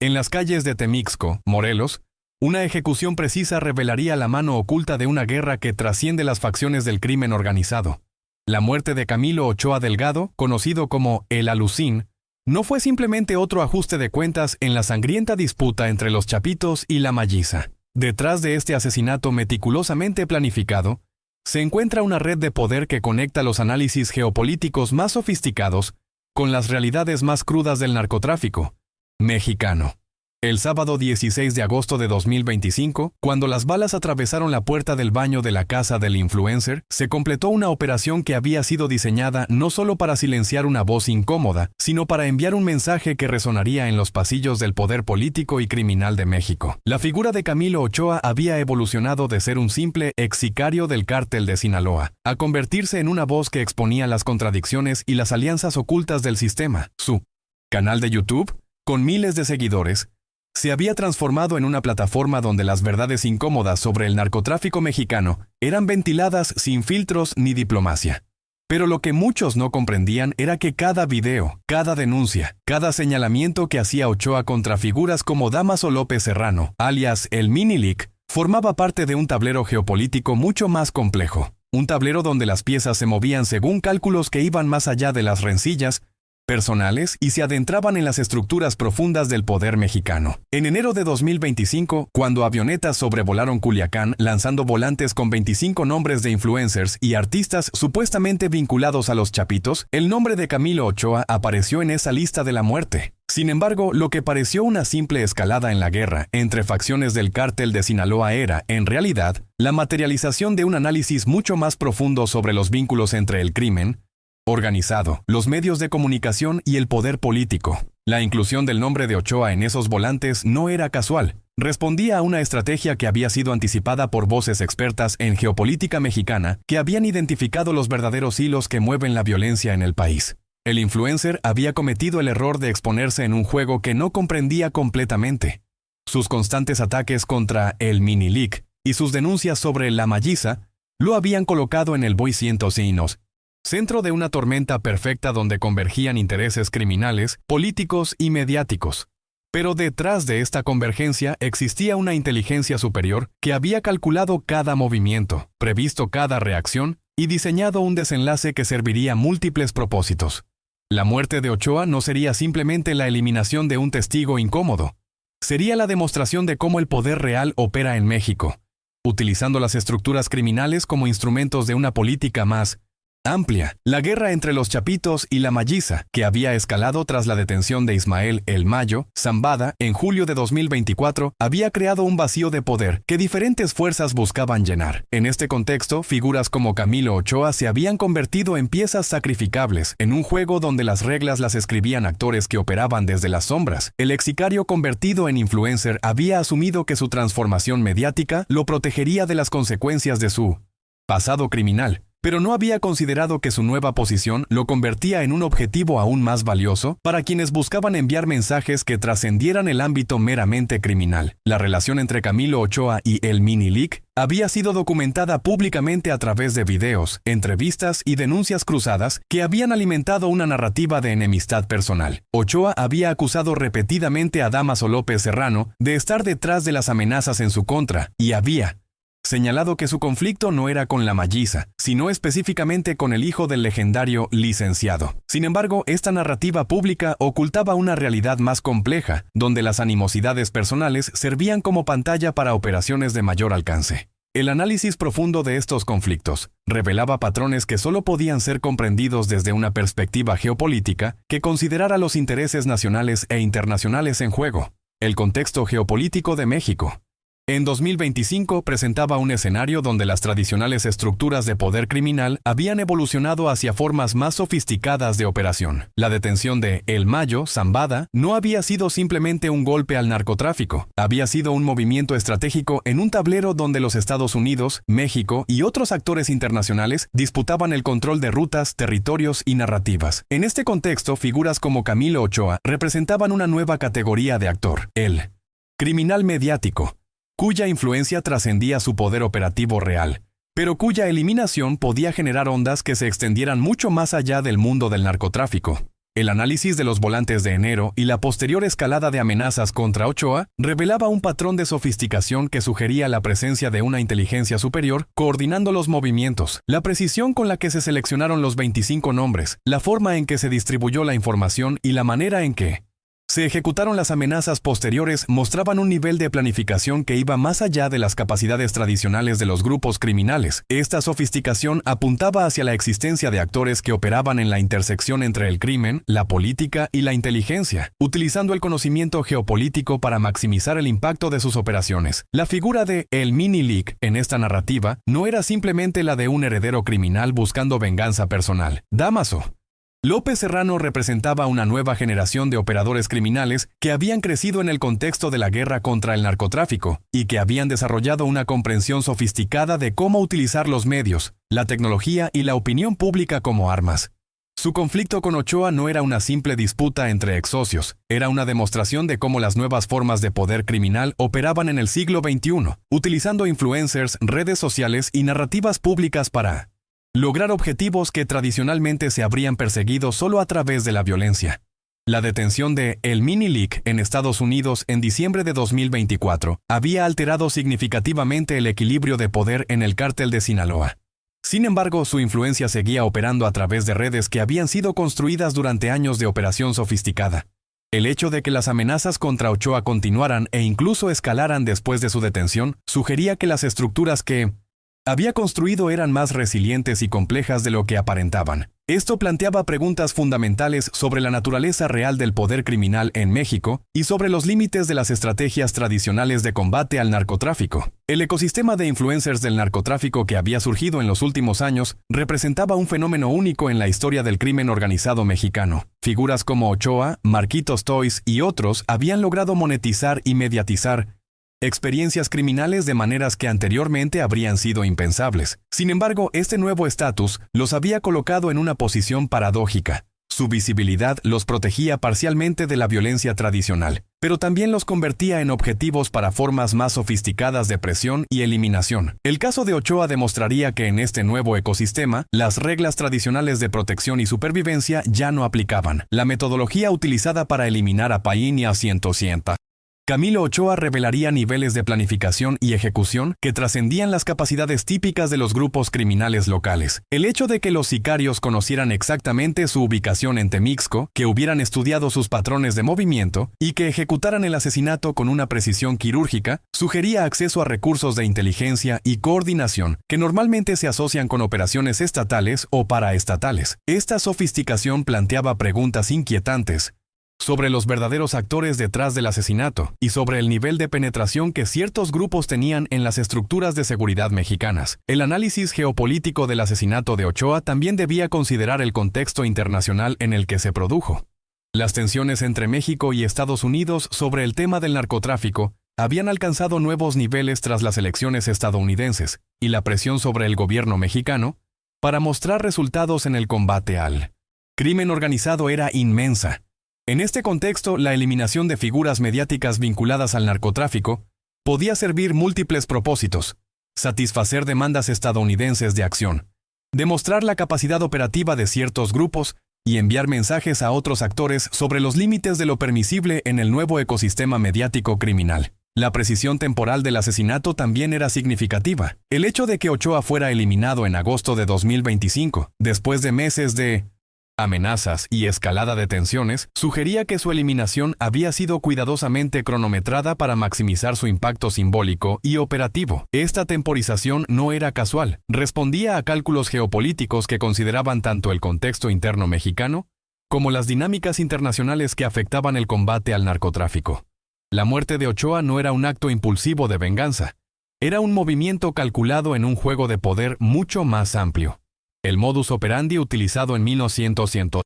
En las calles de Temixco, Morelos, una ejecución precisa revelaría la mano oculta de una guerra que trasciende las facciones del crimen organizado. La muerte de Camilo Ochoa Delgado, conocido como El Alucín, no fue simplemente otro ajuste de cuentas en la sangrienta disputa entre los Chapitos y la Malliza. Detrás de este asesinato meticulosamente planificado, se encuentra una red de poder que conecta los análisis geopolíticos más sofisticados con las realidades más crudas del narcotráfico mexicano. El sábado 16 de agosto de 2025, cuando las balas atravesaron la puerta del baño de la casa del influencer, se completó una operación que había sido diseñada no solo para silenciar una voz incómoda, sino para enviar un mensaje que resonaría en los pasillos del poder político y criminal de México. La figura de Camilo Ochoa había evolucionado de ser un simple ex sicario del cártel de Sinaloa, a convertirse en una voz que exponía las contradicciones y las alianzas ocultas del sistema. Su canal de YouTube, con miles de seguidores, se había transformado en una plataforma donde las verdades incómodas sobre el narcotráfico mexicano eran ventiladas sin filtros ni diplomacia. Pero lo que muchos no comprendían era que cada video, cada denuncia, cada señalamiento que hacía Ochoa contra figuras como Dámaso López Serrano, alias el Mini-Leak, formaba parte de un tablero geopolítico mucho más complejo. Un tablero donde las piezas se movían según cálculos que iban más allá de las rencillas personales y se adentraban en las estructuras profundas del poder mexicano. En enero de 2025, cuando avionetas sobrevolaron Culiacán lanzando volantes con 25 nombres de influencers y artistas supuestamente vinculados a los Chapitos, el nombre de Camilo Ochoa apareció en esa lista de la muerte. Sin embargo, lo que pareció una simple escalada en la guerra entre facciones del cártel de Sinaloa era, en realidad, la materialización de un análisis mucho más profundo sobre los vínculos entre el crimen organizado, los medios de comunicación y el poder político. La inclusión del nombre de Ochoa en esos volantes no era casual. Respondía a una estrategia que había sido anticipada por voces expertas en geopolítica mexicana que habían identificado los verdaderos hilos que mueven la violencia en el país. El influencer había cometido el error de exponerse en un juego que no comprendía completamente. Sus constantes ataques contra el Mini-Leak y sus denuncias sobre la Malliza lo habían colocado en el Boy Cientos, centro de una tormenta perfecta donde convergían intereses criminales, políticos y mediáticos. Pero detrás de esta convergencia existía una inteligencia superior que había calculado cada movimiento, previsto cada reacción y diseñado un desenlace que serviría a múltiples propósitos. La muerte de Ochoa no sería simplemente la eliminación de un testigo incómodo. Sería la demostración de cómo el poder real opera en México, utilizando las estructuras criminales como instrumentos de una política más amplia. La guerra entre los Chapitos y la Malliza, que había escalado tras la detención de Ismael El Mayo Zambada en julio de 2024, había creado un vacío de poder que diferentes fuerzas buscaban llenar. En este contexto, figuras como Camilo Ochoa se habían convertido en piezas sacrificables, en un juego donde las reglas las escribían actores que operaban desde las sombras. El ex sicario convertido en influencer había asumido que su transformación mediática lo protegería de las consecuencias de su pasado criminal, pero no había considerado que su nueva posición lo convertía en un objetivo aún más valioso para quienes buscaban enviar mensajes que trascendieran el ámbito meramente criminal. La relación entre Camilo Ochoa y el Mini-Leak había sido documentada públicamente a través de videos, entrevistas y denuncias cruzadas que habían alimentado una narrativa de enemistad personal. Ochoa había acusado repetidamente a Dámaso López Serrano de estar detrás de las amenazas en su contra y había señalado que su conflicto no era con la Malliza, sino específicamente con el hijo del legendario licenciado. Sin embargo, esta narrativa pública ocultaba una realidad más compleja, donde las animosidades personales servían como pantalla para operaciones de mayor alcance. El análisis profundo de estos conflictos revelaba patrones que solo podían ser comprendidos desde una perspectiva geopolítica que considerara los intereses nacionales e internacionales en juego. El contexto geopolítico de México en 2025 presentaba un escenario donde las tradicionales estructuras de poder criminal habían evolucionado hacia formas más sofisticadas de operación. La detención de El Mayo Zambada no había sido simplemente un golpe al narcotráfico, había sido un movimiento estratégico en un tablero donde los Estados Unidos, México y otros actores internacionales disputaban el control de rutas, territorios y narrativas. En este contexto, figuras como Camilo Ochoa representaban una nueva categoría de actor, el criminal mediático, cuya influencia trascendía su poder operativo real, pero cuya eliminación podía generar ondas que se extendieran mucho más allá del mundo del narcotráfico. El análisis de los volantes de enero y la posterior escalada de amenazas contra Ochoa revelaba un patrón de sofisticación que sugería la presencia de una inteligencia superior coordinando los movimientos, la precisión con la que se seleccionaron los 25 nombres, la forma en que se distribuyó la información y la manera en que se ejecutaron las amenazas posteriores mostraban un nivel de planificación que iba más allá de las capacidades tradicionales de los grupos criminales. Esta sofisticación apuntaba hacia la existencia de actores que operaban en la intersección entre el crimen, la política y la inteligencia, utilizando el conocimiento geopolítico para maximizar el impacto de sus operaciones. La figura de el Mini-Leak en esta narrativa no era simplemente la de un heredero criminal buscando venganza personal. Dámaso López Serrano representaba una nueva generación de operadores criminales que habían crecido en el contexto de la guerra contra el narcotráfico y que habían desarrollado una comprensión sofisticada de cómo utilizar los medios, la tecnología y la opinión pública como armas. Su conflicto con Ochoa no era una simple disputa entre ex-socios, era una demostración de cómo las nuevas formas de poder criminal operaban en el siglo XXI, utilizando influencers, redes sociales y narrativas públicas para lograr objetivos que tradicionalmente se habrían perseguido solo a través de la violencia. La detención de el Mini-Leak en Estados Unidos en diciembre de 2024 había alterado significativamente el equilibrio de poder en el cártel de Sinaloa. Sin embargo, su influencia seguía operando a través de redes que habían sido construidas durante años de operación sofisticada. El hecho de que las amenazas contra Ochoa continuaran e incluso escalaran después de su detención sugería que las estructuras que había construido eran más resilientes y complejas de lo que aparentaban. Esto planteaba preguntas fundamentales sobre la naturaleza real del poder criminal en México y sobre los límites de las estrategias tradicionales de combate al narcotráfico. El ecosistema de influencers del narcotráfico que había surgido en los últimos años representaba un fenómeno único en la historia del crimen organizado mexicano. Figuras como Ochoa, Marquitos Toys y otros habían logrado monetizar y mediatizar experiencias criminales de maneras que anteriormente habrían sido impensables. Sin embargo, este nuevo estatus los había colocado en una posición paradójica. Su visibilidad los protegía parcialmente de la violencia tradicional, pero también los convertía en objetivos para formas más sofisticadas de presión y eliminación. El caso de Ochoa demostraría que en este nuevo ecosistema, las reglas tradicionales de protección y supervivencia ya no aplicaban. La metodología utilizada para eliminar a Paín y a Cientocienta Camilo Ochoa revelaría niveles de planificación y ejecución que trascendían las capacidades típicas de los grupos criminales locales. El hecho de que los sicarios conocieran exactamente su ubicación en Temixco, que hubieran estudiado sus patrones de movimiento y que ejecutaran el asesinato con una precisión quirúrgica, sugería acceso a recursos de inteligencia y coordinación que normalmente se asocian con operaciones estatales o paraestatales. Esta sofisticación planteaba preguntas inquietantes sobre los verdaderos actores detrás del asesinato y sobre el nivel de penetración que ciertos grupos tenían en las estructuras de seguridad mexicanas. El análisis geopolítico del asesinato de Ochoa también debía considerar el contexto internacional en el que se produjo. Las tensiones entre México y Estados Unidos sobre el tema del narcotráfico habían alcanzado nuevos niveles tras las elecciones estadounidenses y la presión sobre el gobierno mexicano para mostrar resultados en el combate al crimen organizado era inmensa. En este contexto, la eliminación de figuras mediáticas vinculadas al narcotráfico podía servir múltiples propósitos: satisfacer demandas estadounidenses de acción, demostrar la capacidad operativa de ciertos grupos y enviar mensajes a otros actores sobre los límites de lo permisible en el nuevo ecosistema mediático criminal. La precisión temporal del asesinato también era significativa. El hecho de que Ochoa fuera eliminado en agosto de 2025, después de meses de amenazas y escalada de tensiones, sugería que su eliminación había sido cuidadosamente cronometrada para maximizar su impacto simbólico y operativo. Esta temporización no era casual, respondía a cálculos geopolíticos que consideraban tanto el contexto interno mexicano como las dinámicas internacionales que afectaban el combate al narcotráfico. La muerte de Ochoa no era un acto impulsivo de venganza, era un movimiento calculado en un juego de poder mucho más amplio. El modus operandi utilizado en 1900.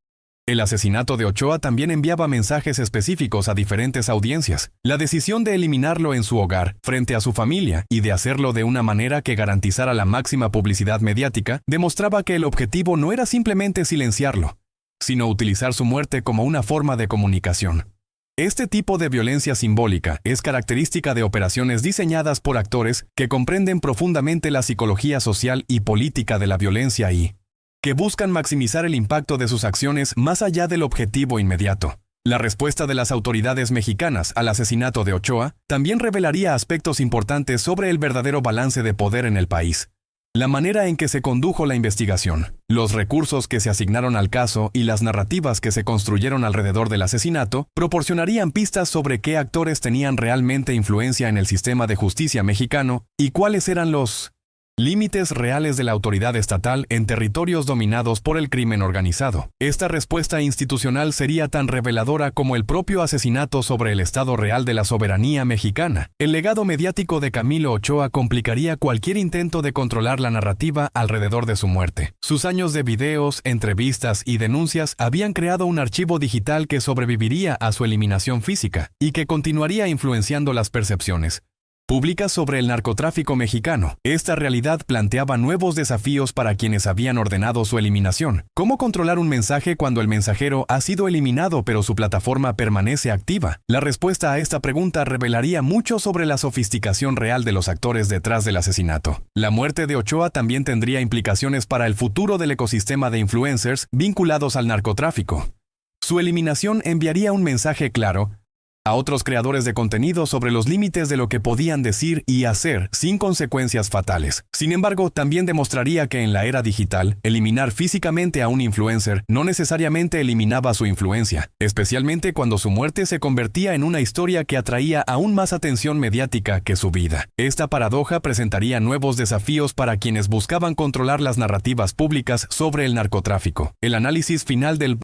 El asesinato de Ochoa también enviaba mensajes específicos a diferentes audiencias. La decisión de eliminarlo en su hogar, frente a su familia, y de hacerlo de una manera que garantizara la máxima publicidad mediática, demostraba que el objetivo no era simplemente silenciarlo, sino utilizar su muerte como una forma de comunicación. Este tipo de violencia simbólica es característica de operaciones diseñadas por actores que comprenden profundamente la psicología social y política de la violencia y que buscan maximizar el impacto de sus acciones más allá del objetivo inmediato. La respuesta de las autoridades mexicanas al asesinato de Ochoa también revelaría aspectos importantes sobre el verdadero balance de poder en el país. La manera en que se condujo la investigación, los recursos que se asignaron al caso y las narrativas que se construyeron alrededor del asesinato proporcionarían pistas sobre qué actores tenían realmente influencia en el sistema de justicia mexicano y cuáles eran los límites reales de la autoridad estatal en territorios dominados por el crimen organizado. Esta respuesta institucional sería tan reveladora como el propio asesinato sobre el estado real de la soberanía mexicana. El legado mediático de Camilo Ochoa complicaría cualquier intento de controlar la narrativa alrededor de su muerte. Sus años de videos, entrevistas y denuncias habían creado un archivo digital que sobreviviría a su eliminación física y que continuaría influenciando las percepciones públicas sobre el narcotráfico mexicano. Esta realidad planteaba nuevos desafíos para quienes habían ordenado su eliminación. ¿Cómo controlar un mensaje cuando el mensajero ha sido eliminado pero su plataforma permanece activa? La respuesta a esta pregunta revelaría mucho sobre la sofisticación real de los actores detrás del asesinato. La muerte de Ochoa también tendría implicaciones para el futuro del ecosistema de influencers vinculados al narcotráfico. Su eliminación enviaría un mensaje claro a otros creadores de contenido sobre los límites de lo que podían decir y hacer sin consecuencias fatales. Sin embargo, también demostraría que en la era digital, eliminar físicamente a un influencer no necesariamente eliminaba su influencia, especialmente cuando su muerte se convertía en una historia que atraía aún más atención mediática que su vida. Esta paradoja presentaría nuevos desafíos para quienes buscaban controlar las narrativas públicas sobre el narcotráfico. El análisis final del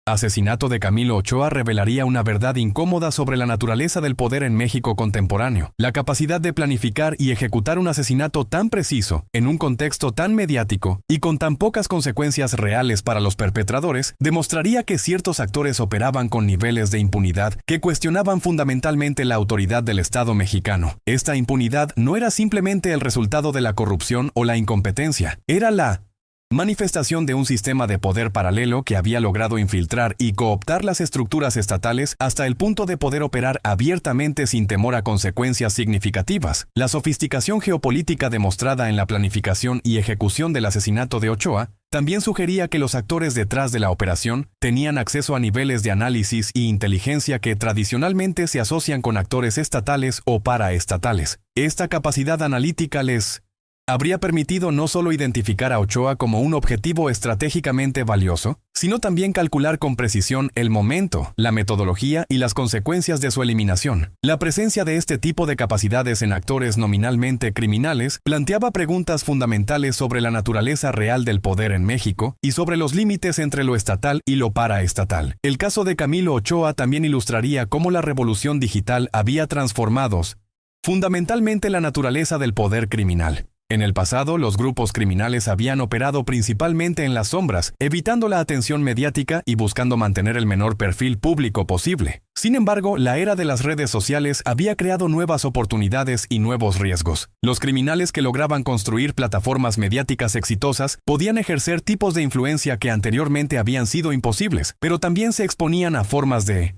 asesinato de Camilo Ochoa revelaría una verdad incómoda sobre la naturaleza del poder en México contemporáneo. La capacidad de planificar y ejecutar un asesinato tan preciso, en un contexto tan mediático y con tan pocas consecuencias reales para los perpetradores, demostraría que ciertos actores operaban con niveles de impunidad que cuestionaban fundamentalmente la autoridad del Estado mexicano. Esta impunidad no era simplemente el resultado de la corrupción o la incompetencia, era la manifestación de un sistema de poder paralelo que había logrado infiltrar y cooptar las estructuras estatales hasta el punto de poder operar abiertamente sin temor a consecuencias significativas. La sofisticación geopolítica demostrada en la planificación y ejecución del asesinato de Ochoa también sugería que los actores detrás de la operación tenían acceso a niveles de análisis y inteligencia que tradicionalmente se asocian con actores estatales o paraestatales. Esta capacidad analítica les habría permitido no solo identificar a Ochoa como un objetivo estratégicamente valioso, sino también calcular con precisión el momento, la metodología y las consecuencias de su eliminación. La presencia de este tipo de capacidades en actores nominalmente criminales planteaba preguntas fundamentales sobre la naturaleza real del poder en México y sobre los límites entre lo estatal y lo paraestatal. El caso de Camilo Ochoa también ilustraría cómo la revolución digital había transformado fundamentalmente la naturaleza del poder criminal. En el pasado, los grupos criminales habían operado principalmente en las sombras, evitando la atención mediática y buscando mantener el menor perfil público posible. Sin embargo, la era de las redes sociales había creado nuevas oportunidades y nuevos riesgos. Los criminales que lograban construir plataformas mediáticas exitosas podían ejercer tipos de influencia que anteriormente habían sido imposibles, pero también se exponían a formas de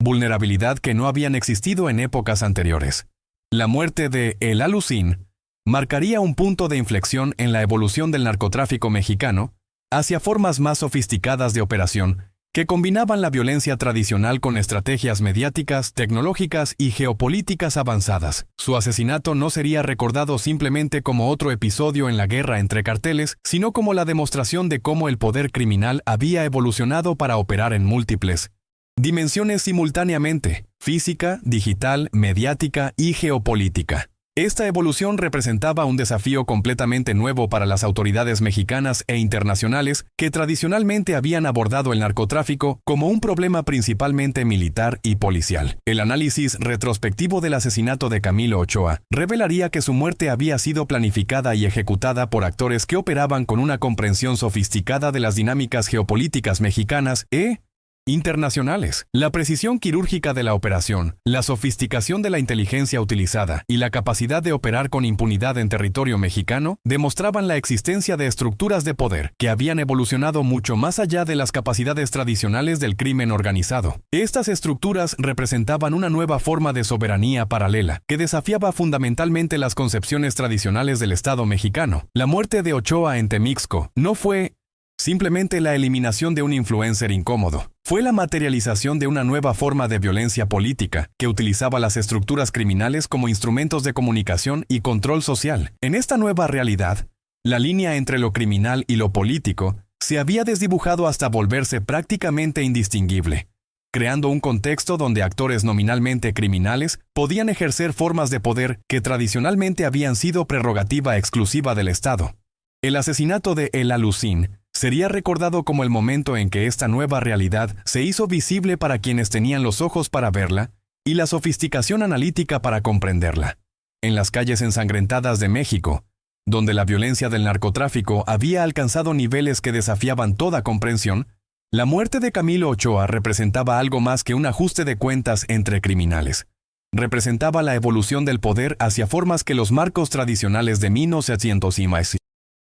vulnerabilidad que no habían existido en épocas anteriores. La muerte de El Alucín marcaría un punto de inflexión en la evolución del narcotráfico mexicano hacia formas más sofisticadas de operación que combinaban la violencia tradicional con estrategias mediáticas, tecnológicas y geopolíticas avanzadas. Su asesinato no sería recordado simplemente como otro episodio en la guerra entre carteles, sino como la demostración de cómo el poder criminal había evolucionado para operar en múltiples dimensiones simultáneamente: física, digital, mediática y geopolítica. Esta evolución representaba un desafío completamente nuevo para las autoridades mexicanas e internacionales que tradicionalmente habían abordado el narcotráfico como un problema principalmente militar y policial. El análisis retrospectivo del asesinato de Camilo Ochoa revelaría que su muerte había sido planificada y ejecutada por actores que operaban con una comprensión sofisticada de las dinámicas geopolíticas mexicanas e internacionales. La precisión quirúrgica de la operación, la sofisticación de la inteligencia utilizada y la capacidad de operar con impunidad en territorio mexicano demostraban la existencia de estructuras de poder que habían evolucionado mucho más allá de las capacidades tradicionales del crimen organizado. Estas estructuras representaban una nueva forma de soberanía paralela que desafiaba fundamentalmente las concepciones tradicionales del Estado mexicano. La muerte de Ochoa en Temixco no fue simplemente la eliminación de un influencer incómodo. Fue la materialización de una nueva forma de violencia política que utilizaba las estructuras criminales como instrumentos de comunicación y control social. En esta nueva realidad, la línea entre lo criminal y lo político se había desdibujado hasta volverse prácticamente indistinguible, creando un contexto donde actores nominalmente criminales podían ejercer formas de poder que tradicionalmente habían sido prerrogativa exclusiva del Estado. El asesinato de El Alucín sería recordado como el momento en que esta nueva realidad se hizo visible para quienes tenían los ojos para verla y la sofisticación analítica para comprenderla. En las calles ensangrentadas de México, donde la violencia del narcotráfico había alcanzado niveles que desafiaban toda comprensión, la muerte de Camilo Ochoa representaba algo más que un ajuste de cuentas entre criminales. Representaba la evolución del poder hacia formas que los marcos tradicionales de 1900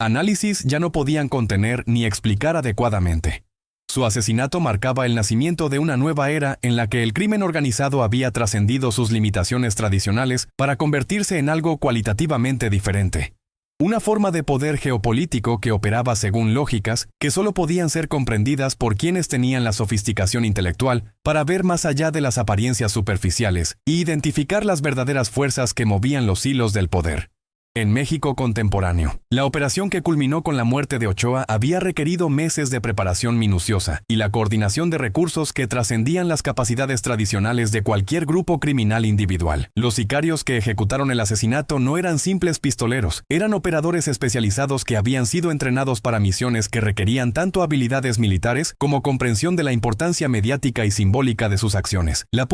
análisis ya no podían contener ni explicar adecuadamente. Su asesinato marcaba el nacimiento de una nueva era en la que el crimen organizado había trascendido sus limitaciones tradicionales para convertirse en algo cualitativamente diferente. Una forma de poder geopolítico que operaba según lógicas que solo podían ser comprendidas por quienes tenían la sofisticación intelectual para ver más allá de las apariencias superficiales e identificar las verdaderas fuerzas que movían los hilos del poder. En México contemporáneo, la operación que culminó con la muerte de Ochoa había requerido meses de preparación minuciosa y la coordinación de recursos que trascendían las capacidades tradicionales de cualquier grupo criminal individual. Los sicarios que ejecutaron el asesinato no eran simples pistoleros, eran operadores especializados que habían sido entrenados para misiones que requerían tanto habilidades militares como comprensión de la importancia mediática y simbólica de sus acciones. La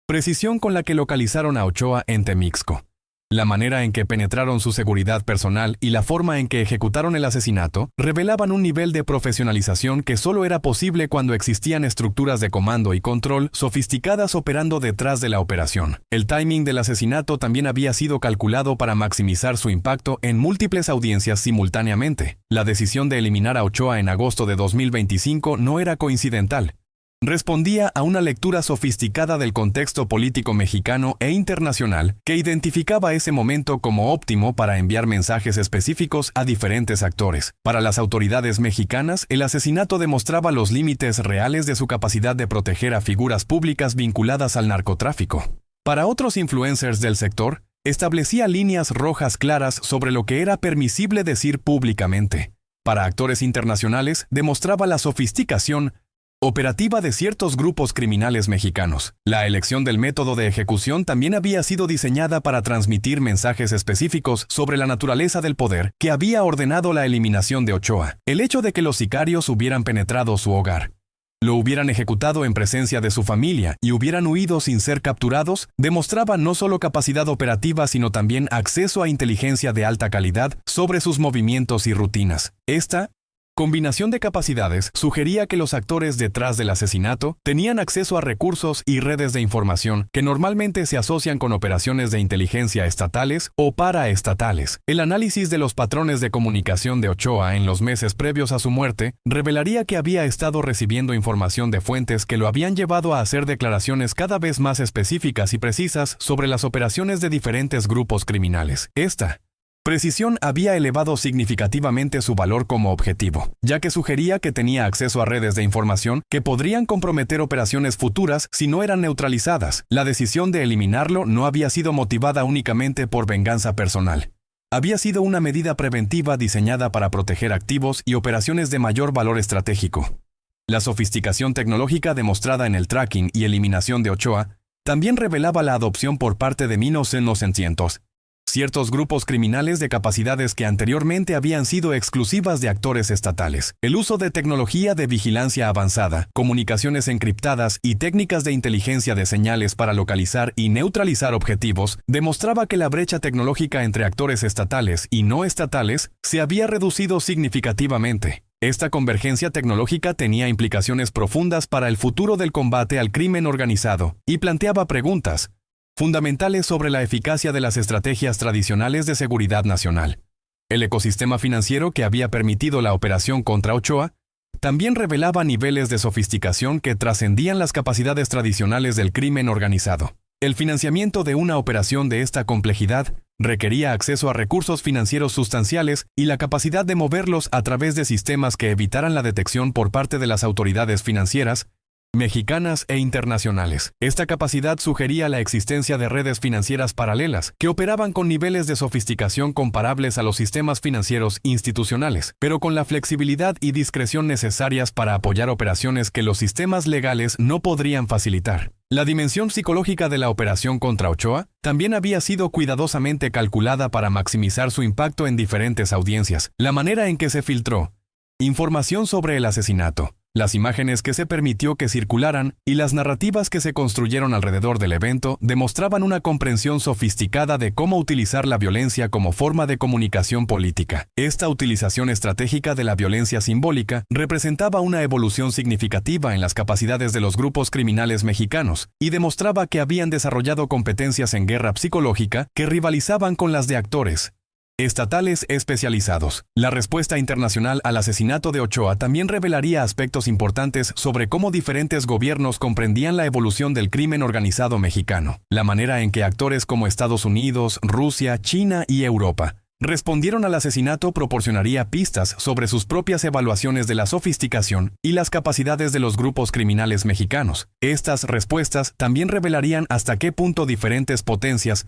precisión con la que localizaron a Ochoa en Temixco, la manera en que penetraron su seguridad personal y la forma en que ejecutaron el asesinato revelaban un nivel de profesionalización que solo era posible cuando existían estructuras de comando y control sofisticadas operando detrás de la operación. El timing del asesinato también había sido calculado para maximizar su impacto en múltiples audiencias simultáneamente. La decisión de eliminar a Ochoa en agosto de 2025 no era coincidental. Respondía a una lectura sofisticada del contexto político mexicano e internacional que identificaba ese momento como óptimo para enviar mensajes específicos a diferentes actores. Para las autoridades mexicanas, el asesinato demostraba los límites reales de su capacidad de proteger a figuras públicas vinculadas al narcotráfico. Para otros influencers del sector, establecía líneas rojas claras sobre lo que era permisible decir públicamente. Para actores internacionales, demostraba la sofisticación operativa de ciertos grupos criminales mexicanos. La elección del método de ejecución también había sido diseñada para transmitir mensajes específicos sobre la naturaleza del poder que había ordenado la eliminación de Ochoa. El hecho de que los sicarios hubieran penetrado su hogar, lo hubieran ejecutado en presencia de su familia y hubieran huido sin ser capturados, demostraba no solo capacidad operativa sino también acceso a inteligencia de alta calidad sobre sus movimientos y rutinas. Esta combinación de capacidades sugería que los actores detrás del asesinato tenían acceso a recursos y redes de información que normalmente se asocian con operaciones de inteligencia estatales o paraestatales. El análisis de los patrones de comunicación de Ochoa en los meses previos a su muerte revelaría que había estado recibiendo información de fuentes que lo habían llevado a hacer declaraciones cada vez más específicas y precisas sobre las operaciones de diferentes grupos criminales. Esta precisión había elevado significativamente su valor como objetivo, ya que sugería que tenía acceso a redes de información que podrían comprometer operaciones futuras si no eran neutralizadas. La decisión de eliminarlo no había sido motivada únicamente por venganza personal. Había sido una medida preventiva diseñada para proteger activos y operaciones de mayor valor estratégico. La sofisticación tecnológica demostrada en el tracking y eliminación de Ochoa también revelaba la adopción por parte de 1900 ciertos grupos criminales de capacidades que anteriormente habían sido exclusivas de actores estatales. El uso de tecnología de vigilancia avanzada, comunicaciones encriptadas y técnicas de inteligencia de señales para localizar y neutralizar objetivos demostraba que la brecha tecnológica entre actores estatales y no estatales se había reducido significativamente. Esta convergencia tecnológica tenía implicaciones profundas para el futuro del combate al crimen organizado y planteaba preguntas fundamentales sobre la eficacia de las estrategias tradicionales de seguridad nacional. El ecosistema financiero que había permitido la operación contra Ochoa también revelaba niveles de sofisticación que trascendían las capacidades tradicionales del crimen organizado. El financiamiento de una operación de esta complejidad Requería acceso a recursos financieros sustanciales y la capacidad de moverlos a través de sistemas que evitaran la detección por parte de las autoridades financieras, mexicanas e internacionales. Esta capacidad sugería la existencia de redes financieras paralelas, que operaban con niveles de sofisticación comparables a los sistemas financieros institucionales, pero con la flexibilidad y discreción necesarias para apoyar operaciones que los sistemas legales no podrían facilitar. La dimensión psicológica de la operación contra Ochoa también había sido cuidadosamente calculada para maximizar su impacto en diferentes audiencias. La manera en que se filtró información sobre el asesinato, las imágenes que se permitió que circularan y las narrativas que se construyeron alrededor del evento demostraban una comprensión sofisticada de cómo utilizar la violencia como forma de comunicación política. Esta utilización estratégica de la violencia simbólica representaba una evolución significativa en las capacidades de los grupos criminales mexicanos y demostraba que habían desarrollado competencias en guerra psicológica que rivalizaban con las de actores estatales especializados. La respuesta internacional al asesinato de Ochoa también revelaría aspectos importantes sobre cómo diferentes gobiernos comprendían la evolución del crimen organizado mexicano. La manera en que actores como Estados Unidos, Rusia, China y Europa respondieron al asesinato proporcionaría pistas sobre sus propias evaluaciones de la sofisticación y las capacidades de los grupos criminales mexicanos. Estas respuestas también revelarían hasta qué punto diferentes potencias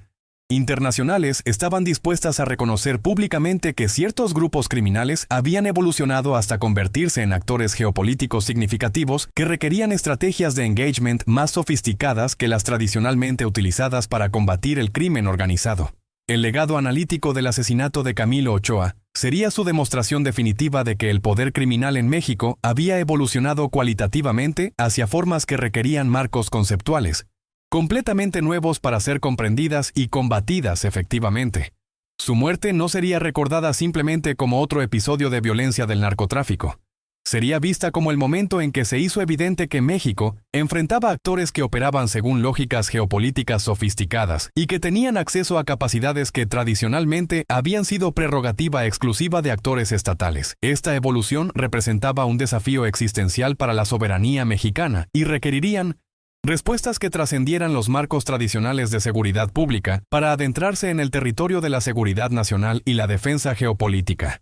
internacionales estaban dispuestas a reconocer públicamente que ciertos grupos criminales habían evolucionado hasta convertirse en actores geopolíticos significativos que requerían estrategias de engagement más sofisticadas que las tradicionalmente utilizadas para combatir el crimen organizado. El legado analítico del asesinato de Camilo Ochoa sería su demostración definitiva de que el poder criminal en México había evolucionado cualitativamente hacia formas que requerían marcos conceptuales completamente nuevos para ser comprendidas y combatidas efectivamente. Su muerte no sería recordada simplemente como otro episodio de violencia del narcotráfico. Sería vista como el momento en que se hizo evidente que México enfrentaba actores que operaban según lógicas geopolíticas sofisticadas y que tenían acceso a capacidades que tradicionalmente habían sido prerrogativa exclusiva de actores estatales. Esta evolución representaba un desafío existencial para la soberanía mexicana y requerirían respuestas que trascendieran los marcos tradicionales de seguridad pública para adentrarse en el territorio de la seguridad nacional y la defensa geopolítica.